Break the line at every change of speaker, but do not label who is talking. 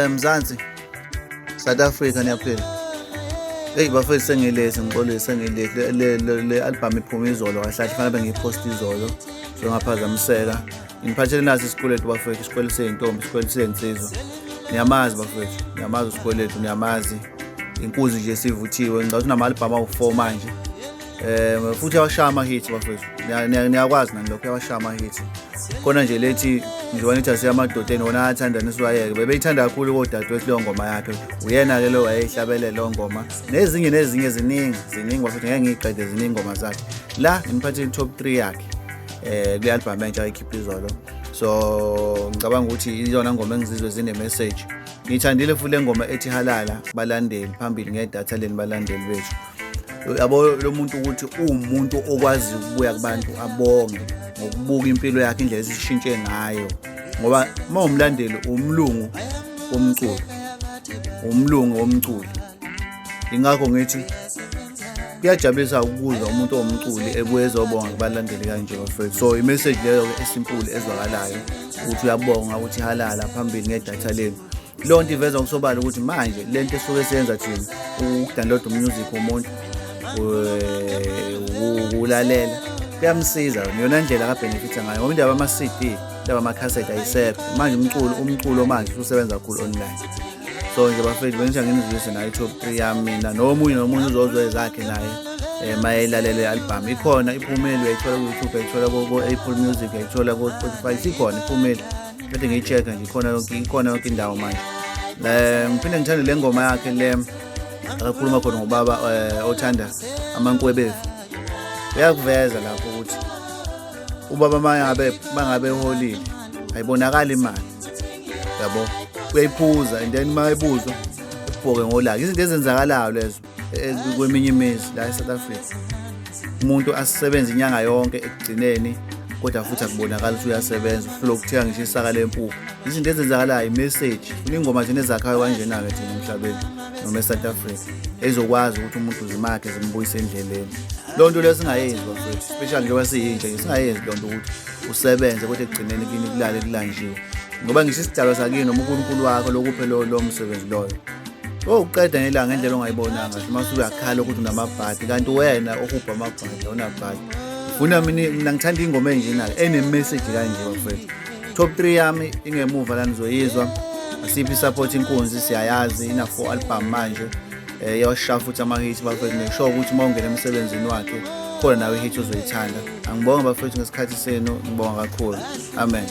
Mzansi, South Africa niyaphila. Eyi bafethu sengilethe ngixolile sengilethe le album iphuma izolo kahle kahle fanele ngiyiphoste izolo. So ngaphazamiseka. Ngiphathele naso isikweletu bafethu, isikweletu seyintombi, isikweletu seyinsizwa. Niyamazi bafethu, niyamazi isikweletu, niyamazi. Inkuzi nje sivuthiwe, ngicabanga unama album awu4 manje. Futhi yawashaya ama-hits bafethu. Niyakwazi nani lokho yawashaya ama-hits. Khona nje lethi njengoba nithi asiyamadodeni wona ayathanda nisiwayeke. Bebeyithanda kakhulu kodadewethu leyo ngoma yakhe. Uyena-ke lo wayeyihlabele leyo ngoma. Nezinye ziningi bafethu ngeke ngiyiqede ziningi ingoma zakhe. La ngiphathele top 3 yakhe. Kule album entsha ayikhipha izolo. So ngicabanga ukuthi izona ngoma engizizwe zine-message. Ngiyithandile futhi le ngoma ethi halala balandeli phambili ngedatha leni balandeli bethu. Yabo lo muntu ukuthi uwumuntu okwazi ukubuya kubantu abonge ngokubuka impilo yakhe indlela esishintshe ngayo ngoba mawumlandeli umlungu womculo ingakho ngithi kuyajabulisa ukuzwa umuntu owumculi ebuye ezobonga kubalandeli kanje bafethu. So imessage leyo esimple ezwakalayo ukuthi uyabonga ukuthi halala phambili ngedatha leni. Lo nto iveza ngokusobala ukuthi manje lento esuke senza thina ukudownload umusic womuntu ulalela kuyamsiza yona ndlela akabenefita ngayo ngoba indaba ama-CD indaba ama-cassette ayisekho manje umculo manje usebenza kakhulu online. So nje bafethu bengisho nginizwise nayo top 3 yami mina nomunye uzozwe ezakhe naye mayelalele i-album ikhona iphumile uyayithola ku-YouTube uyayithola ku-Apple Music uyayithola ku-Spotify sikhona iphumile bese ngiyi-check-a nje ikhona yonke indawo manje. Ngiphinde ngithande le ngoma yakhe le akakhuluma khona ngobaba othanda amankwebevu. Uyakuveza lapho ukuthi ubaba mangabe eholile ayibonakala imali yabo uyayiphuza and then mayibuzwa ubhoke ngolaka izinto ezenzakalayo lezo kweminye imizi la eSouth Africa. Umuntu asisebenza inyanga yonke ekugcineni kodwa futhi akubonakala ukuthi uyasebenza ufuna ukuthenga ngisho isaka lempuphu. Izinto ezenzakalayo imessage kuningoma nje nezakhayo kanjena-ke thina emhlabeni noma eSouth Africa ezokwazi ukuthi umuntu zimakhe zimbuyise endleleni. Lo nto leyo singayenzi bafethu especially njengoba siyintsha nje singayenzi lo nto ukuthi usebenze kodwa ekugcineni kini kulale kulanjiwe ngoba ngisho isidalwa sakini noma uNkulunkulu wakho lokuphe lo msebenzi loyo. Uqeda ngelanga ngendlela ongayibonanga mase uyakhala ukuthi unamabhadi kanti wena ohubha amabhadi awunabhadi. Ufuna mina ngithanda ingoma enjena ene-message kanje bafethu. Top 3 yami ingemuva la nizoyizwa asiphi support inkunzi siyayazi ina 4 album manje yawashaya futhi ama-hit bafethu ngisho ukuthi mawungena emsebenzini wakhe khona nawe i-hit uzoyithanda. Angibonge bafethu ngesikhathi senu ngibonga kakhulu. Amen.